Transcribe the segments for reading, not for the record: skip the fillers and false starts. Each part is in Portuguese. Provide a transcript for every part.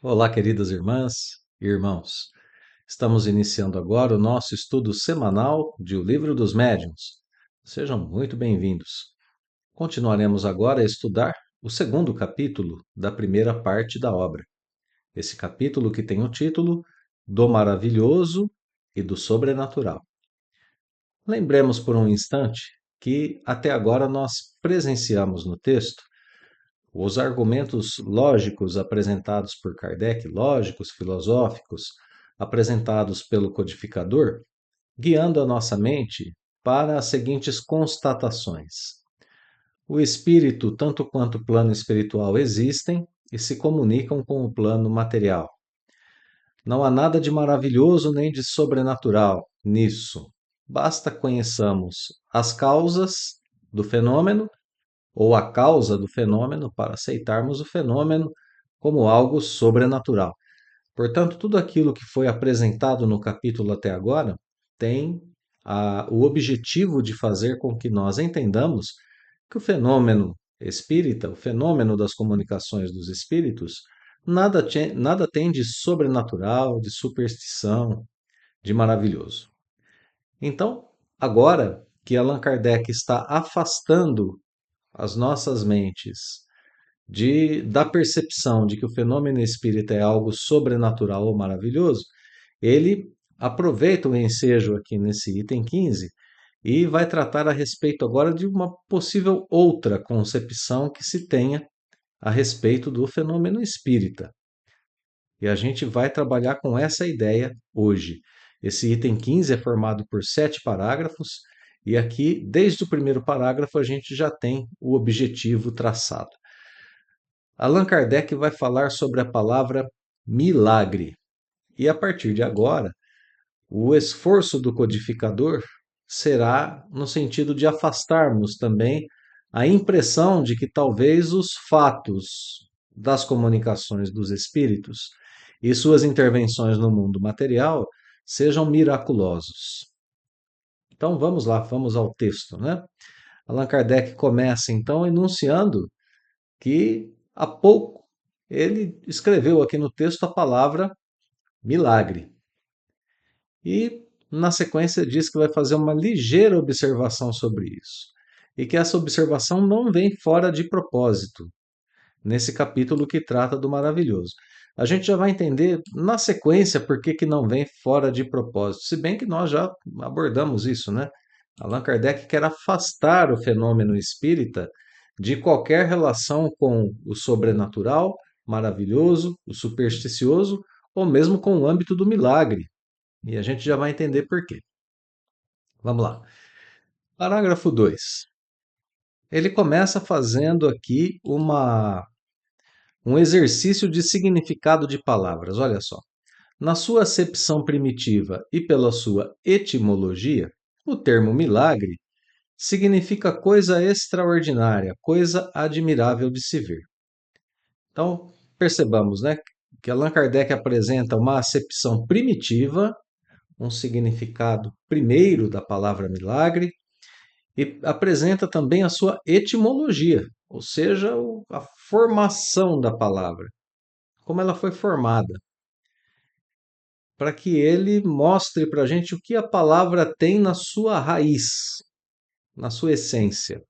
Olá, queridas irmãs e irmãos. Estamos iniciando agora o nosso estudo semanal de O Livro dos Médiuns. Sejam muito bem-vindos. Continuaremos agora a estudar o segundo capítulo da primeira parte da obra. Esse capítulo que tem o título Do Maravilhoso e do Sobrenatural. Lembremos por um instante que até agora nós presenciamos no texto os argumentos lógicos apresentados por Kardec, lógicos, filosóficos, apresentados pelo codificador, guiando a nossa mente para as seguintes constatações. O espírito, tanto quanto o plano espiritual, existem e se comunicam com o plano material. Não há nada de maravilhoso nem de sobrenatural nisso. Basta conheçamos as causas do fenômeno ou a causa do fenômeno para aceitarmos o fenômeno como algo sobrenatural. Portanto, tudo aquilo que foi apresentado no capítulo até agora tem o objetivo de fazer com que nós entendamos que o fenômeno espírita, o fenômeno das comunicações dos espíritos, nada tem de sobrenatural, de superstição, de maravilhoso. Então, agora que Allan Kardec está afastando as nossas mentes da percepção de que o fenômeno espírita é algo sobrenatural ou maravilhoso, ele aproveita o ensejo aqui nesse item 15 e vai tratar a respeito agora de uma possível outra concepção que se tenha a respeito do fenômeno espírita. E a gente vai trabalhar com essa ideia hoje. Esse item 15 é formado por 7 parágrafos, e aqui, desde o primeiro parágrafo, a gente já tem o objetivo traçado. Allan Kardec vai falar sobre a palavra milagre. E a partir de agora, o esforço do codificador será no sentido de afastarmos também a impressão de que talvez os fatos das comunicações dos espíritos e suas intervenções no mundo material sejam miraculosos. Então vamos lá, vamos ao texto, né? Allan Kardec começa então enunciando que há pouco ele escreveu aqui no texto a palavra milagre. E na sequência diz que vai fazer uma ligeira observação sobre isso. E que essa observação não vem fora de propósito, nesse capítulo que trata do maravilhoso. A gente já vai entender na sequência por que não vem fora de propósito, se bem que nós já abordamos isso, né? Allan Kardec quer afastar o fenômeno espírita de qualquer relação com o sobrenatural, maravilhoso, o supersticioso, ou mesmo com o âmbito do milagre. E a gente já vai entender por quê. Vamos lá. Parágrafo 2. Ele começa fazendo aqui um exercício de significado de palavras. Olha só. Na sua acepção primitiva e pela sua etimologia, o termo milagre significa coisa extraordinária, coisa admirável de se ver. Então, percebamos, né, que Allan Kardec apresenta uma acepção primitiva, um significado primeiro da palavra milagre, e apresenta também a sua etimologia, ou seja, a formação da palavra, como ela foi formada, para que ele mostre para a gente o que a palavra tem na sua raiz, na sua essência.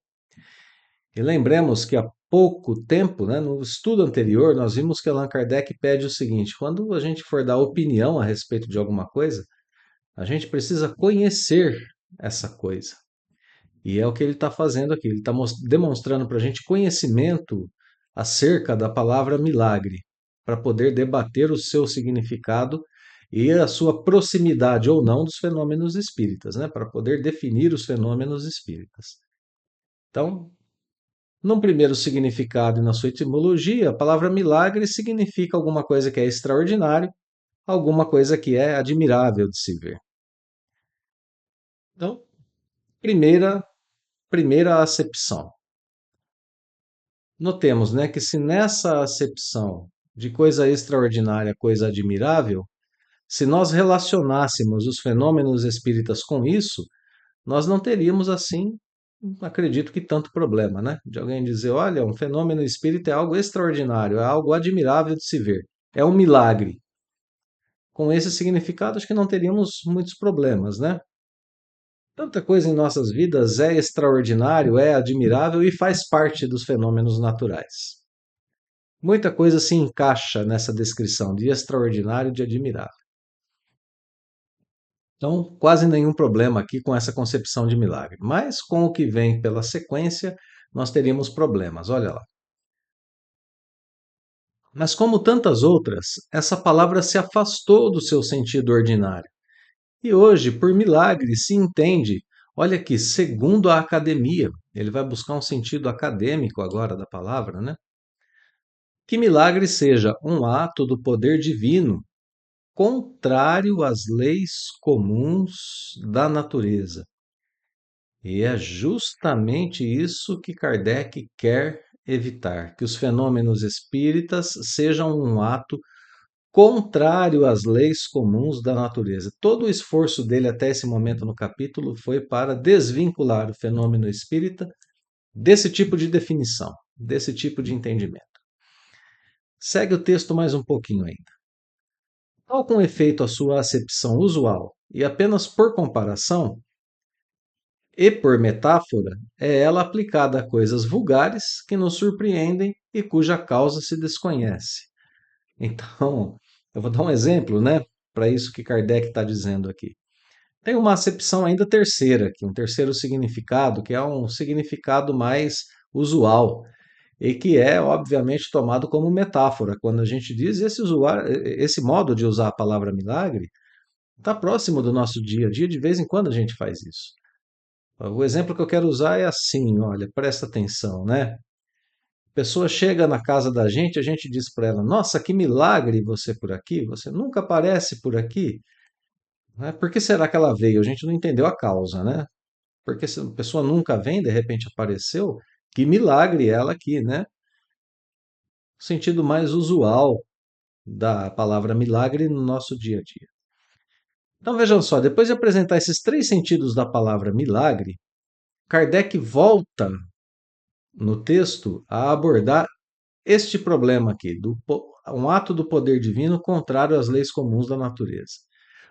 E lembremos que há pouco tempo, né, no estudo anterior, nós vimos que Allan Kardec pede o seguinte: quando a gente for dar opinião a respeito de alguma coisa, a gente precisa conhecer essa coisa. E é o que ele está fazendo aqui. Ele está demonstrando para a gente conhecimento acerca da palavra milagre, para poder debater o seu significado e a sua proximidade ou não dos fenômenos espíritas, né? Para poder definir os fenômenos espíritas. Então, num primeiro significado e na sua etimologia, a palavra milagre significa alguma coisa que é extraordinário, alguma coisa que é admirável de se ver. Então, primeira acepção. Notemos, né, que se nessa acepção de coisa extraordinária, coisa admirável, se nós relacionássemos os fenômenos espíritas com isso, nós não teríamos assim, acredito que tanto problema, né? De alguém dizer, olha, um fenômeno espírita é algo extraordinário, é algo admirável de se ver. é um milagre. Com esse significado, acho que não teríamos muitos problemas, né? Tanta coisa em nossas vidas é extraordinário, é admirável e faz parte dos fenômenos naturais. Muita coisa se encaixa nessa descrição de extraordinário e de admirável. Então, quase nenhum problema aqui com essa concepção de milagre. Mas com o que vem pela sequência, nós teríamos problemas. Olha lá. Mas como tantas outras, essa palavra se afastou do seu sentido ordinário. E hoje, por milagre, se entende, olha aqui, segundo a academia, ele vai buscar um sentido acadêmico agora da palavra, né? Que milagre seja um ato do poder divino contrário às leis comuns da natureza. E é justamente isso que Kardec quer evitar, que os fenômenos espíritas sejam um ato contrário às leis comuns da natureza. Todo o esforço dele até esse momento no capítulo foi para desvincular o fenômeno espírita desse tipo de definição, desse tipo de entendimento. Segue o texto mais um pouquinho ainda. Tal com efeito a sua acepção usual e apenas por comparação e por metáfora, é ela aplicada a coisas vulgares que nos surpreendem e cuja causa se desconhece. Então, eu vou dar um exemplo, né, para isso que Kardec está dizendo aqui. Tem uma acepção ainda terceira, aqui, um terceiro significado, que é um significado mais usual e que é, obviamente, tomado como metáfora. Quando a gente diz esse modo de usar a palavra milagre, está próximo do nosso dia a dia, de vez em quando a gente faz isso. O exemplo que eu quero usar é assim, olha, presta atenção, né? A pessoa chega na casa da gente, a gente diz para ela: Nossa, que milagre você por aqui, você nunca aparece por aqui. Né? Por que será que ela veio? A gente não entendeu a causa, né? Porque se a pessoa nunca vem, de repente apareceu, que milagre ela aqui, né? O sentido mais usual da palavra milagre no nosso dia a dia. Então vejam só, depois de apresentar esses três sentidos da palavra milagre, Kardec volta no texto a abordar este problema aqui, um ato do poder divino contrário às leis comuns da natureza.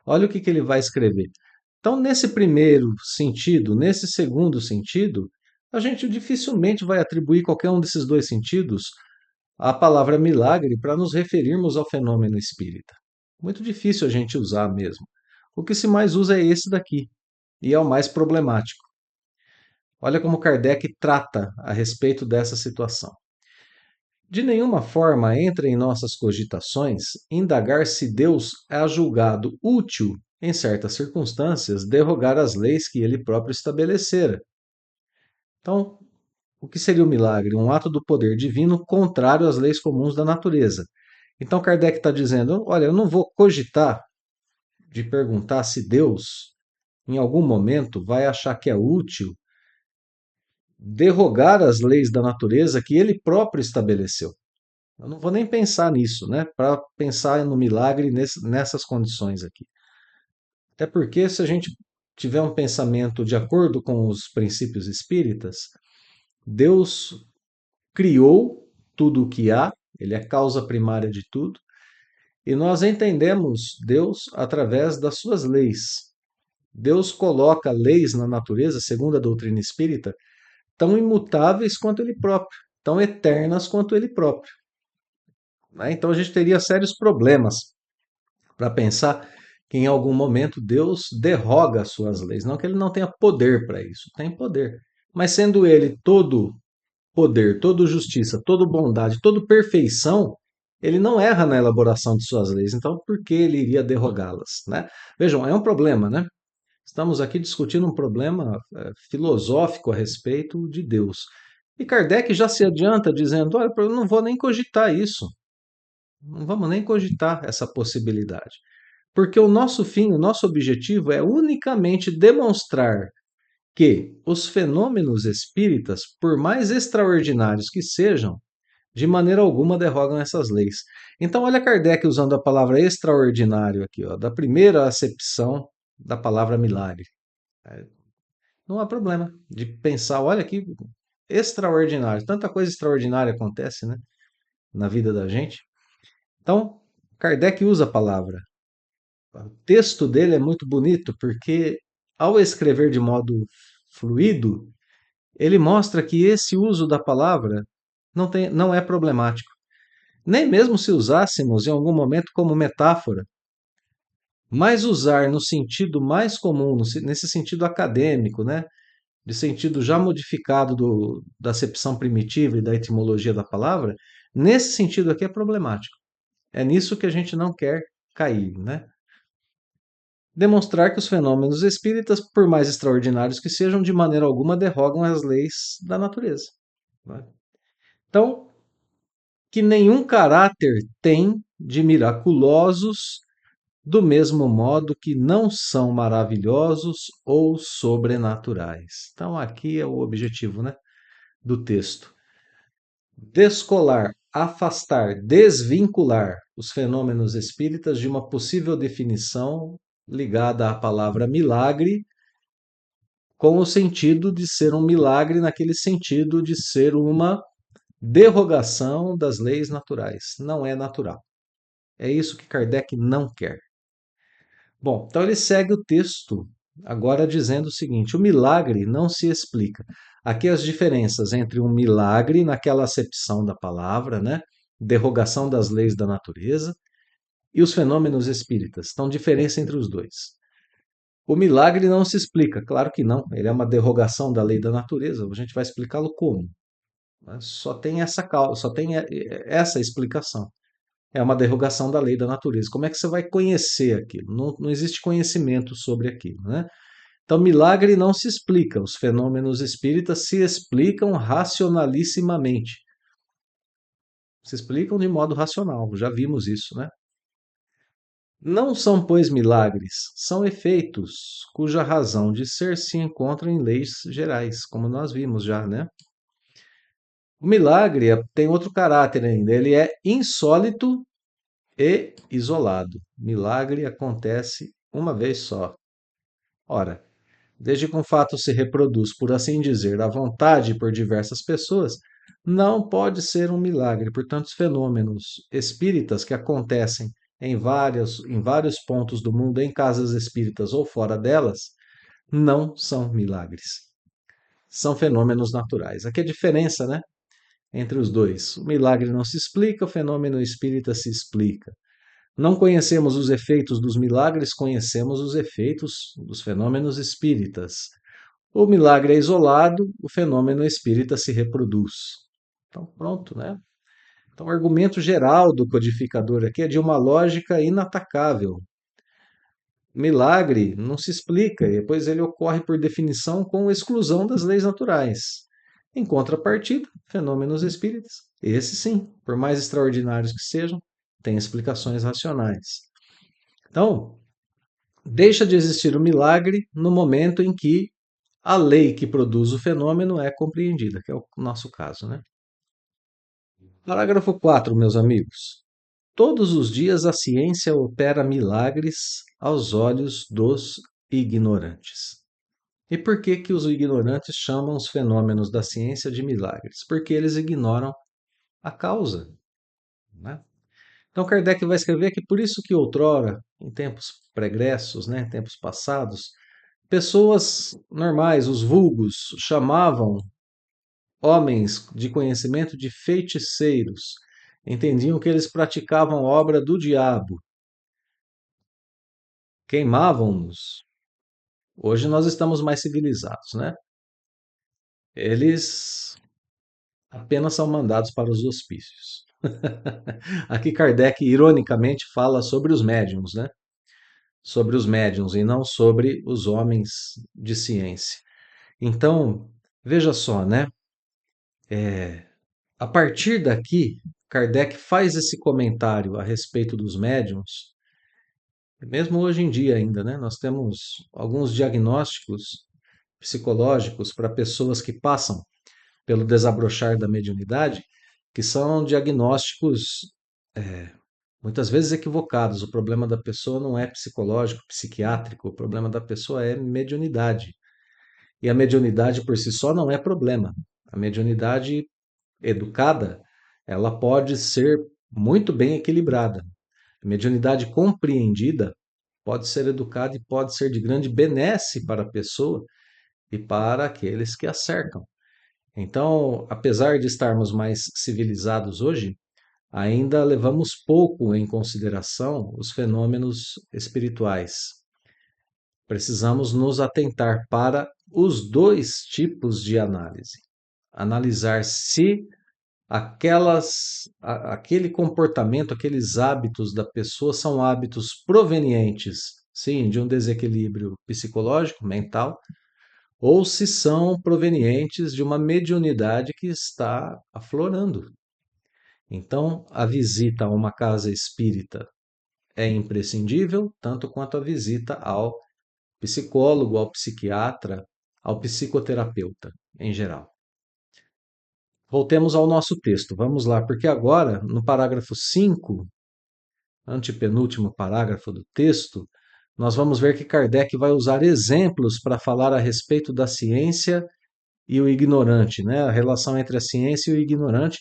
Olha o que ele vai escrever. Então, nesse primeiro sentido, nesse segundo sentido, a gente dificilmente vai atribuir qualquer um desses dois sentidos à palavra milagre para nos referirmos ao fenômeno espírita. Muito difícil a gente usar mesmo. O que se mais usa é esse daqui, e é o mais problemático. Olha como Kardec trata a respeito dessa situação. De nenhuma forma entra em nossas cogitações indagar se Deus é julgado útil, em certas circunstâncias, derrogar as leis que ele próprio estabelecera. Então, o que seria o milagre? Um ato do poder divino contrário às leis comuns da natureza. Então, Kardec está dizendo: olha, eu não vou cogitar de perguntar se Deus, em algum momento, vai achar que é útil derrogar as leis da natureza que ele próprio estabeleceu. Eu não vou nem pensar nisso, né? Para pensar no milagre nessas condições aqui. Até porque, se a gente tiver um pensamento de acordo com os princípios espíritas, Deus criou tudo o que há, ele é a causa primária de tudo, e nós entendemos Deus através das suas leis. Deus coloca leis na natureza, segundo a doutrina espírita, tão imutáveis quanto ele próprio, tão eternas quanto ele próprio. Né? Então a gente teria sérios problemas para pensar que em algum momento Deus derroga as suas leis. Não que ele não tenha poder para isso, tem poder. Mas sendo ele todo poder, todo justiça, toda bondade, toda perfeição, ele não erra na elaboração de suas leis. Então, por que ele iria derrogá-las? Né? Vejam, é um problema, né? Estamos aqui discutindo um problema filosófico a respeito de Deus. E Kardec já se adianta dizendo: olha, eu não vou nem cogitar isso. Não vamos nem cogitar essa possibilidade. Porque o nosso fim, o nosso objetivo é unicamente demonstrar que os fenômenos espíritas, por mais extraordinários que sejam, de maneira alguma derrogam essas leis. Então, olha Kardec usando a palavra extraordinário aqui, ó, da primeira acepção da palavra milagre. Não há problema de pensar, olha que extraordinário, tanta coisa extraordinária acontece, né, na vida da gente. Então, Kardec usa a palavra. O texto dele é muito bonito porque, ao escrever de modo fluido, ele mostra que esse uso da palavra não é problemático. Nem mesmo se usássemos em algum momento como metáfora, mas usar no sentido mais comum, nesse sentido acadêmico, né? De sentido já modificado da acepção primitiva e da etimologia da palavra, nesse sentido aqui é problemático. É nisso que a gente não quer cair, né? Demonstrar que os fenômenos espíritas, por mais extraordinários que sejam, de maneira alguma derrogam as leis da natureza. Né? Então, que nenhum caráter tem de miraculosos, do mesmo modo que não são maravilhosos ou sobrenaturais. Então, aqui é o objetivo, né, do texto. Descolar, afastar, desvincular os fenômenos espíritas de uma possível definição ligada à palavra milagre, com o sentido de ser um milagre naquele sentido de ser uma derrogação das leis naturais. Não é natural. É isso que Kardec não quer. Bom, então ele segue o texto agora dizendo o seguinte: o milagre não se explica. Aqui as diferenças entre um milagre, naquela acepção da palavra, né? Derrogação das leis da natureza, e os fenômenos espíritas. Então, diferença entre os dois. O milagre não se explica, claro que não. Ele é uma derrogação da lei da natureza. A gente vai explicá-lo como? Mas só tem essa causa, só tem essa explicação. É uma derrogação da lei da natureza. Como é que você vai conhecer aquilo? Não existe conhecimento sobre aquilo, né? Então, milagre não se explica. Os fenômenos espíritas se explicam racionalissimamente. Se explicam de modo racional. Já vimos isso, né? Não são, pois, milagres, são efeitos cuja razão de ser se encontra em leis gerais, como nós vimos já, né? O milagre tem outro caráter ainda, ele é insólito e isolado. Milagre acontece uma vez só. Ora, desde que um fato se reproduz, por assim dizer, à vontade por diversas pessoas, não pode ser um milagre. Portanto, os fenômenos espíritas que acontecem em vários pontos do mundo, em casas espíritas ou fora delas, não são milagres. São fenômenos naturais. Aqui é a diferença, né, entre os dois. O milagre não se explica, o fenômeno espírita se explica. Não conhecemos os efeitos dos milagres, conhecemos os efeitos dos fenômenos espíritas. O milagre é isolado, o fenômeno espírita se reproduz. Então, pronto, né? Então, o argumento geral do codificador aqui é de uma lógica inatacável. Milagre não se explica, e depois ele ocorre por definição com exclusão das leis naturais. Em contrapartida, fenômenos espíritas, esses sim, por mais extraordinários que sejam, têm explicações racionais. Então, deixa de existir o milagre no momento em que a lei que produz o fenômeno é compreendida, que é o nosso caso, né? Parágrafo 4, meus amigos. Todos os dias a ciência opera milagres aos olhos dos ignorantes. E por que que os ignorantes chamam os fenômenos da ciência de milagres? Porque eles ignoram a causa, né? Então Kardec vai escrever que por isso que outrora, em tempos pregressos, né, em tempos passados, pessoas normais, os vulgos, chamavam homens de conhecimento de feiticeiros, entendiam que eles praticavam obra do diabo, queimavam-nos. Hoje nós estamos mais civilizados, né? Eles apenas são mandados para os hospícios. Aqui Kardec, ironicamente, fala sobre os médiums, né? Sobre os médiums e não sobre os homens de ciência. Então, veja só, né? A partir daqui, Kardec faz esse comentário a respeito dos médiums, mesmo hoje em dia ainda, né? Nós temos alguns diagnósticos psicológicos para pessoas que passam pelo desabrochar da mediunidade, que são diagnósticos muitas vezes equivocados. O problema da pessoa não é psicológico, psiquiátrico, o problema da pessoa é mediunidade. E a mediunidade por si só não é problema. A mediunidade educada, ela pode ser muito bem equilibrada. A mediunidade compreendida pode ser educada e pode ser de grande benesse para a pessoa e para aqueles que a cercam. Então, apesar de estarmos mais civilizados hoje, ainda levamos pouco em consideração os fenômenos espirituais. Precisamos nos atentar para os dois tipos de análise. Analisar se aquele comportamento, aqueles hábitos da pessoa são hábitos provenientes, sim, de um desequilíbrio psicológico, mental, ou se são provenientes de uma mediunidade que está aflorando. Então, a visita a uma casa espírita é imprescindível, tanto quanto a visita ao psicólogo, ao psiquiatra, ao psicoterapeuta em geral. Voltemos ao nosso texto, vamos lá, porque agora, no parágrafo 5, antepenúltimo parágrafo do texto, nós vamos ver que Kardec vai usar exemplos para falar a respeito da ciência e o ignorante, né? A relação entre a ciência e o ignorante,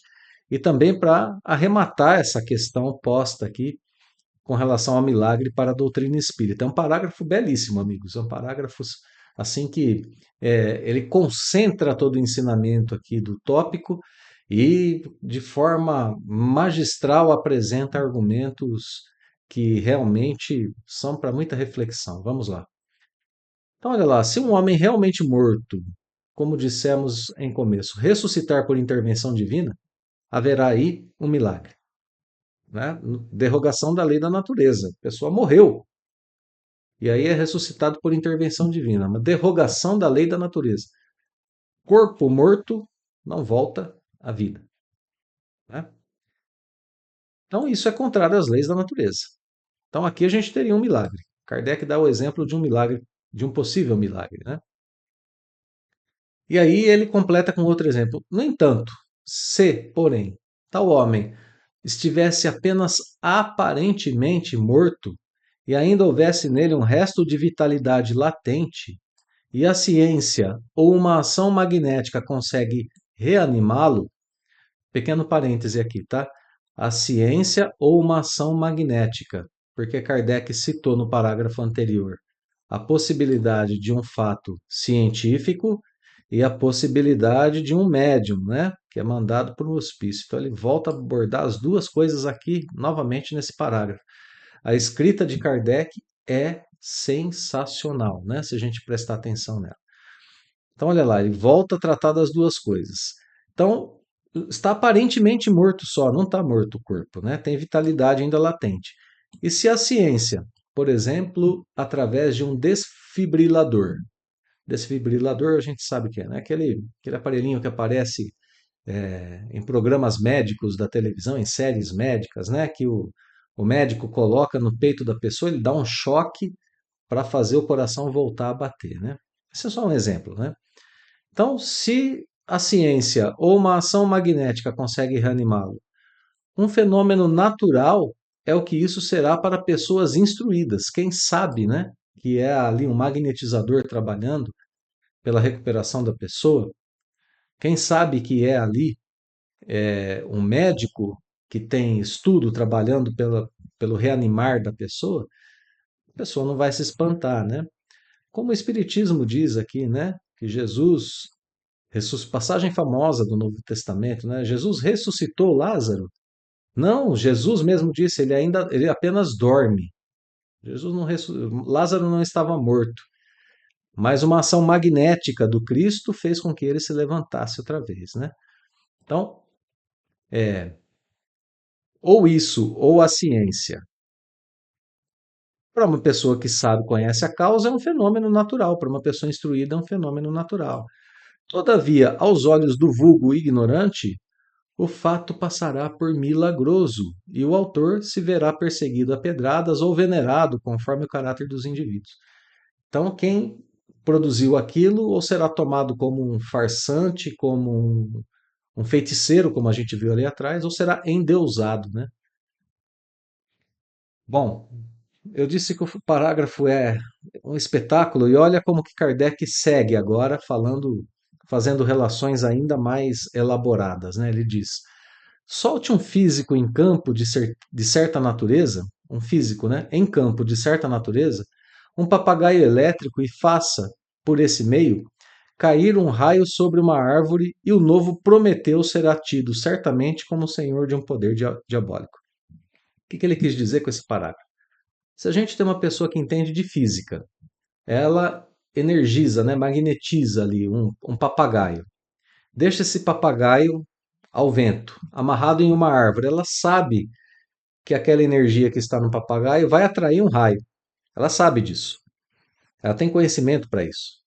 e também para arrematar essa questão posta aqui com relação ao milagre para a doutrina espírita. É um parágrafo belíssimo, amigos. É um parágrafo assim que ele concentra todo o ensinamento aqui do tópico e de forma magistral apresenta argumentos que realmente são para muita reflexão. Vamos lá. Então, olha lá, se um homem realmente morto, como dissemos em começo, ressuscitar por intervenção divina, haverá aí um milagre, né? Derrogação da lei da natureza. A pessoa morreu, e aí é ressuscitado por intervenção divina, uma derrogação da lei da natureza. Corpo morto não volta à vida, né? Então, isso é contrário às leis da natureza. Então, aqui a gente teria um milagre. Kardec dá o exemplo de um milagre, de um possível milagre, né? E aí ele completa com outro exemplo. No entanto, se, porém, tal homem estivesse apenas aparentemente morto e ainda houvesse nele um resto de vitalidade latente, e a ciência ou uma ação magnética consegue reanimá-lo, pequeno parêntese aqui, tá? A ciência ou uma ação magnética, porque Kardec citou no parágrafo anterior a possibilidade de um fato científico e a possibilidade de um médium, né, que é mandado para o hospício. Então ele volta a abordar as duas coisas aqui novamente nesse parágrafo. A escrita de Kardec é sensacional, né, se a gente prestar atenção nela. Então olha lá, ele volta a tratar das duas coisas. Então está aparentemente morto só, não está morto o corpo, né? Tem vitalidade ainda latente. E se a ciência, por exemplo, através de um desfibrilador, desfibrilador a gente sabe o que é, né? Aquele aparelhinho que aparece em programas médicos da televisão, em séries médicas, né? Que o médico coloca no peito da pessoa, ele dá um choque para fazer o coração voltar a bater, né? Esse é só um exemplo, né? Então, se a ciência ou uma ação magnética consegue reanimá-lo, um fenômeno natural é o que isso será para pessoas instruídas. Quem sabe, né, que é ali um magnetizador trabalhando pela recuperação da pessoa, quem sabe que é ali um médico que tem estudo trabalhando pelo reanimar da pessoa, a pessoa não vai se espantar, né? Como o Espiritismo diz aqui, né, que Jesus passagem famosa do Novo Testamento, né? Jesus ressuscitou Lázaro. Não, Jesus mesmo disse, ele apenas dorme. Jesus não Lázaro não estava morto, mas uma ação magnética do Cristo fez com que ele se levantasse outra vez, né? Então, ou isso, ou a ciência. Para uma pessoa que sabe, conhece a causa, é um fenômeno natural. Para uma pessoa instruída, é um fenômeno natural. Todavia, aos olhos do vulgo ignorante, o fato passará por milagroso e o autor se verá perseguido a pedradas ou venerado conforme o caráter dos indivíduos. Então, quem produziu aquilo ou será tomado como um farsante, como um feiticeiro, como a gente viu ali atrás, ou será endeusado, né? Bom, eu disse que o parágrafo é um espetáculo e olha como que Kardec segue agora falando, fazendo relações ainda mais elaboradas, né? Ele diz: solte um físico em campo de certa natureza, um físico, né, em campo de certa natureza, um papagaio elétrico e faça, por esse meio, cair um raio sobre uma árvore e o novo Prometeu será tido certamente como senhor de um poder diabólico. O que ele quis dizer com esse parágrafo? Se a gente tem uma pessoa que entende de física, ela energiza, né, magnetiza ali um papagaio, deixa esse papagaio ao vento, amarrado em uma árvore, ela sabe que aquela energia que está no papagaio vai atrair um raio. Ela sabe disso. Ela tem conhecimento para isso.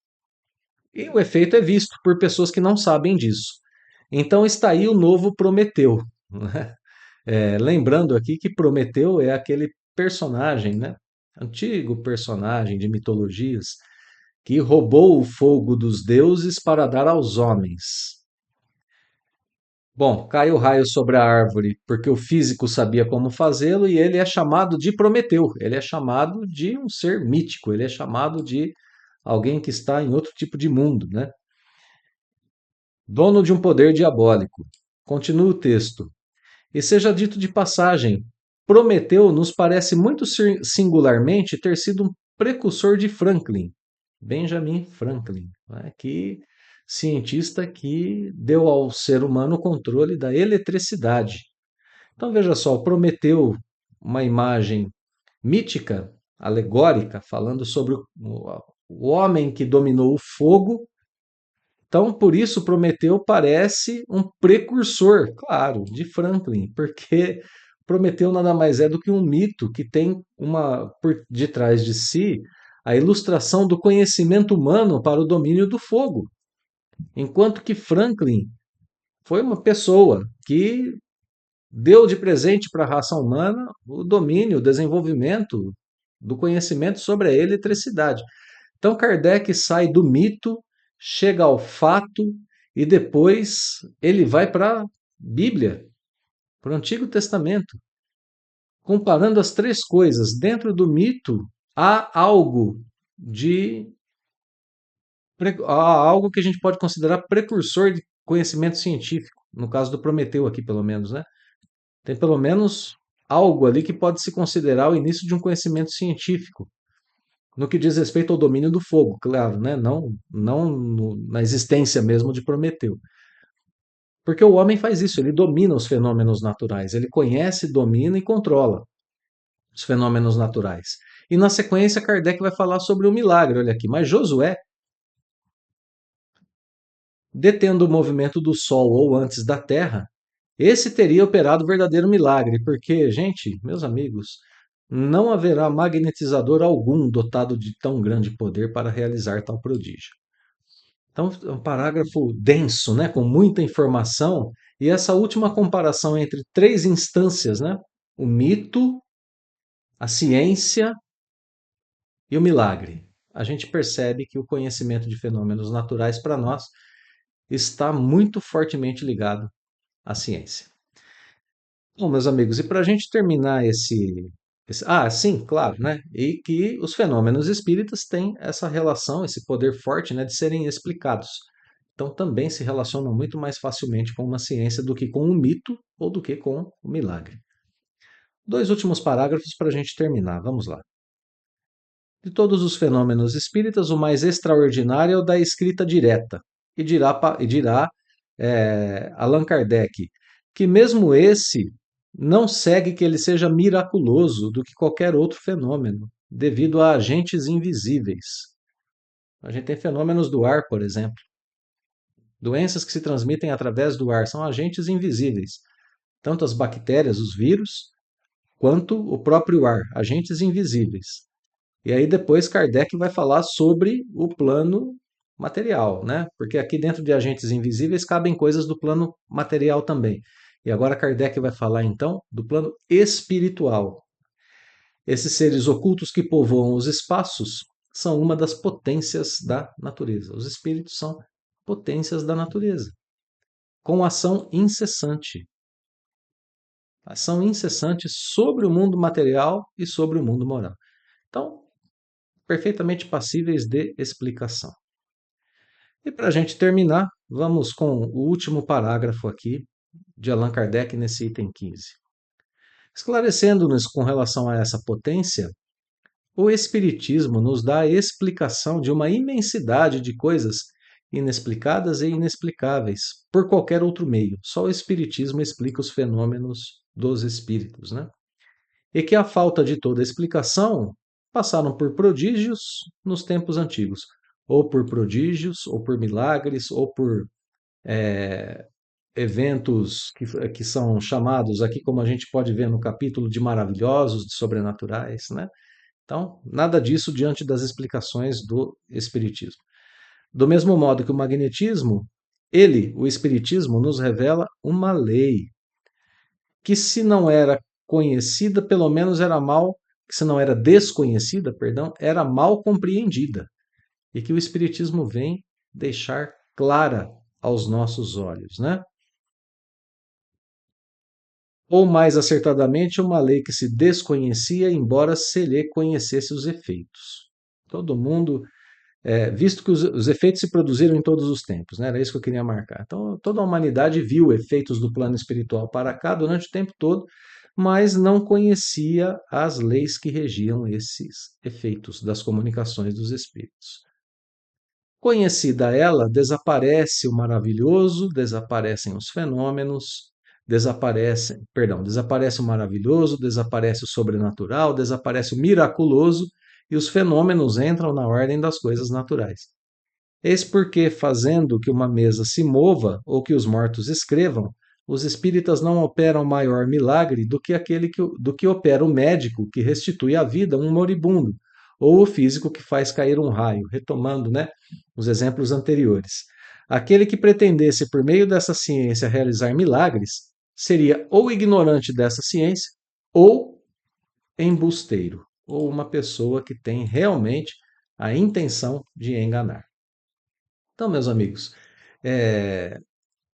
E o efeito é visto por pessoas que não sabem disso. Então está aí o novo Prometeu. Né? Lembrando aqui que Prometeu é aquele personagem, né? Antigo personagem de mitologias que roubou o fogo dos deuses para dar aos homens. Bom, caiu o raio sobre a árvore porque o físico sabia como fazê-lo e ele é chamado de Prometeu. Ele é chamado de um ser mítico, ele é chamado de alguém que está em outro tipo de mundo, né? Dono de um poder diabólico. Continua o texto. E seja dito de passagem, Prometeu nos parece muito singularmente ter sido um precursor de Franklin, Benjamin Franklin, né, que cientista que deu ao ser humano o controle da eletricidade. Então veja só, Prometeu, uma imagem mítica, alegórica, falando sobre o homem que dominou o fogo. Então, por isso, Prometeu parece um precursor, claro, de Franklin, porque Prometeu nada mais é do que um mito que tem por detrás de si a ilustração do conhecimento humano para o domínio do fogo. Enquanto que Franklin foi uma pessoa que deu de presente para a raça humana o domínio, o desenvolvimento do conhecimento sobre a eletricidade. Então Kardec sai do mito, chega ao fato e depois ele vai para a Bíblia, para o Antigo Testamento, comparando as três coisas. Dentro do mito há algo de há algo que a gente pode considerar precursor de conhecimento científico, no caso do Prometeu aqui pelo menos, né? Tem pelo menos algo ali que pode se considerar o início de um conhecimento científico no que diz respeito ao domínio do fogo, claro, né? Não na existência mesmo de Prometeu. Porque o homem faz isso, ele domina os fenômenos naturais, ele conhece, domina e controla os fenômenos naturais. E na sequência, Kardec vai falar sobre o milagre, olha aqui. Mas Josué, detendo o movimento do Sol ou antes da Terra, esse teria operado o verdadeiro milagre, porque, gente, meus amigos, não haverá magnetizador algum dotado de tão grande poder para realizar tal prodígio. Então, é um parágrafo denso, né, com muita informação, e essa última comparação entre três instâncias, né, o mito, a ciência e o milagre. A gente percebe que o conhecimento de fenômenos naturais para nós está muito fortemente ligado à ciência. Bom, meus amigos, e para a gente terminar sim, claro, né? E que os fenômenos espíritas têm essa relação, esse poder forte, né, de serem explicados. Então também se relacionam muito mais facilmente com uma ciência do que com um mito ou do que com o milagre. Dois últimos parágrafos para a gente terminar. Vamos lá. De todos os fenômenos espíritas, o mais extraordinário é o da escrita direta. E dirá Allan Kardec que mesmo esse não segue que ele seja miraculoso do que qualquer outro fenômeno, devido a agentes invisíveis. A gente tem fenômenos do ar, por exemplo. Doenças que se transmitem através do ar são agentes invisíveis. Tanto as bactérias, os vírus, quanto o próprio ar, agentes invisíveis. E aí depois Kardec vai falar sobre o plano material, né? Porque aqui dentro de agentes invisíveis cabem coisas do plano material também. E agora Kardec vai falar então do plano espiritual. Esses seres ocultos que povoam os espaços são uma das potências da natureza. Os espíritos são potências da natureza, com ação incessante. Ação incessante sobre o mundo material e sobre o mundo moral. Então, perfeitamente passíveis de explicação. E para a gente terminar, vamos com o último parágrafo aqui de Allan Kardec nesse item 15. Esclarecendo-nos com relação a essa potência, o Espiritismo nos dá a explicação de uma imensidade de coisas inexplicadas e inexplicáveis por qualquer outro meio. Só o Espiritismo explica os fenômenos dos espíritos, né? E que a falta de toda explicação passaram por prodígios nos tempos antigos, ou por prodígios, ou por milagres, ou por eventos que são chamados aqui, como a gente pode ver no capítulo, de maravilhosos, de sobrenaturais, né? Então, nada disso diante das explicações do Espiritismo. Do mesmo modo que o magnetismo, o Espiritismo, nos revela uma lei que, se não era conhecida, pelo menos era mal, que se não era desconhecida, perdão, era mal compreendida, e que o Espiritismo vem deixar clara aos nossos olhos, né? Ou mais acertadamente, uma lei que se desconhecia, embora se lhe conhecesse os efeitos. Todo mundo, visto que os efeitos se produziram em todos os tempos, né? Era isso que eu queria marcar. Então, toda a humanidade viu efeitos do plano espiritual para cá durante o tempo todo, mas não conhecia as leis que regiam esses efeitos das comunicações dos espíritos. Conhecida ela, desaparece o maravilhoso, desaparecem os fenômenos, desaparece o maravilhoso, desaparece o sobrenatural, desaparece o miraculoso e os fenômenos entram na ordem das coisas naturais. Eis porque, fazendo que uma mesa se mova ou que os mortos escrevam, os espíritas não operam maior milagre do que opera o médico que restitui à vida um moribundo, ou o físico que faz cair um raio, retomando, né, os exemplos anteriores. Aquele que pretendesse, por meio dessa ciência, realizar milagres, seria ou ignorante dessa ciência, ou embusteiro, ou uma pessoa que tem realmente a intenção de enganar. Então, meus amigos, é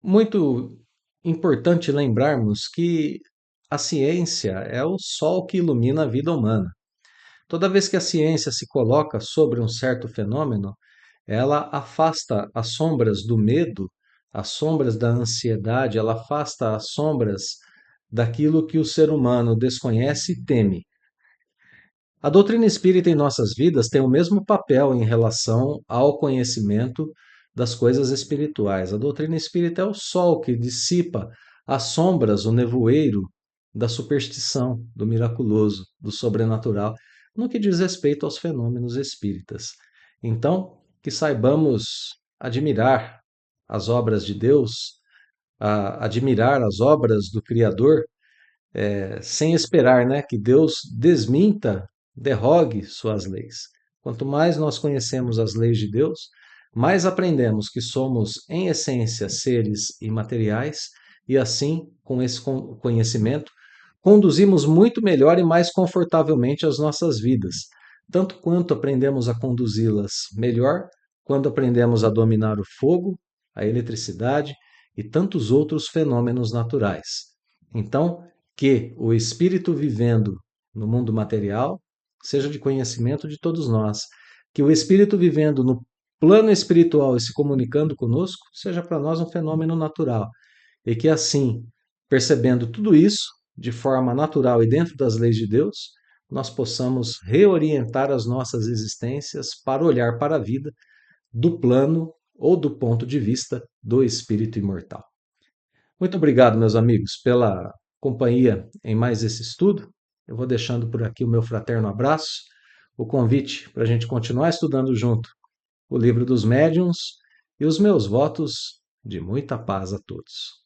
muito importante lembrarmos que a ciência é o sol que ilumina a vida humana. Toda vez que a ciência se coloca sobre um certo fenômeno, ela afasta as sombras do medo, as sombras da ansiedade, ela afasta as sombras daquilo que o ser humano desconhece e teme. A doutrina espírita em nossas vidas tem o mesmo papel em relação ao conhecimento das coisas espirituais. A doutrina espírita é o sol que dissipa as sombras, o nevoeiro da superstição, do miraculoso, do sobrenatural, no que diz respeito aos fenômenos espíritas. Então, que saibamos admirar as obras de Deus, admirar as obras do Criador, sem esperar, né, que Deus desminta, derrogue suas leis. Quanto mais nós conhecemos as leis de Deus, mais aprendemos que somos, em essência, seres imateriais e, assim, com esse conhecimento, conduzimos muito melhor e mais confortavelmente as nossas vidas, tanto quanto aprendemos a conduzi-las melhor, quando aprendemos a dominar o fogo, a eletricidade e tantos outros fenômenos naturais. Então, que o espírito vivendo no mundo material seja de conhecimento de todos nós, que o espírito vivendo no plano espiritual e se comunicando conosco seja para nós um fenômeno natural, e que assim, percebendo tudo isso de forma natural e dentro das leis de Deus, nós possamos reorientar as nossas existências para olhar para a vida do plano ou do ponto de vista do espírito imortal. Muito obrigado, meus amigos, pela companhia em mais esse estudo. Eu vou deixando por aqui o meu fraterno abraço, o convite para a gente continuar estudando junto o Livro dos Médiuns e os meus votos de muita paz a todos.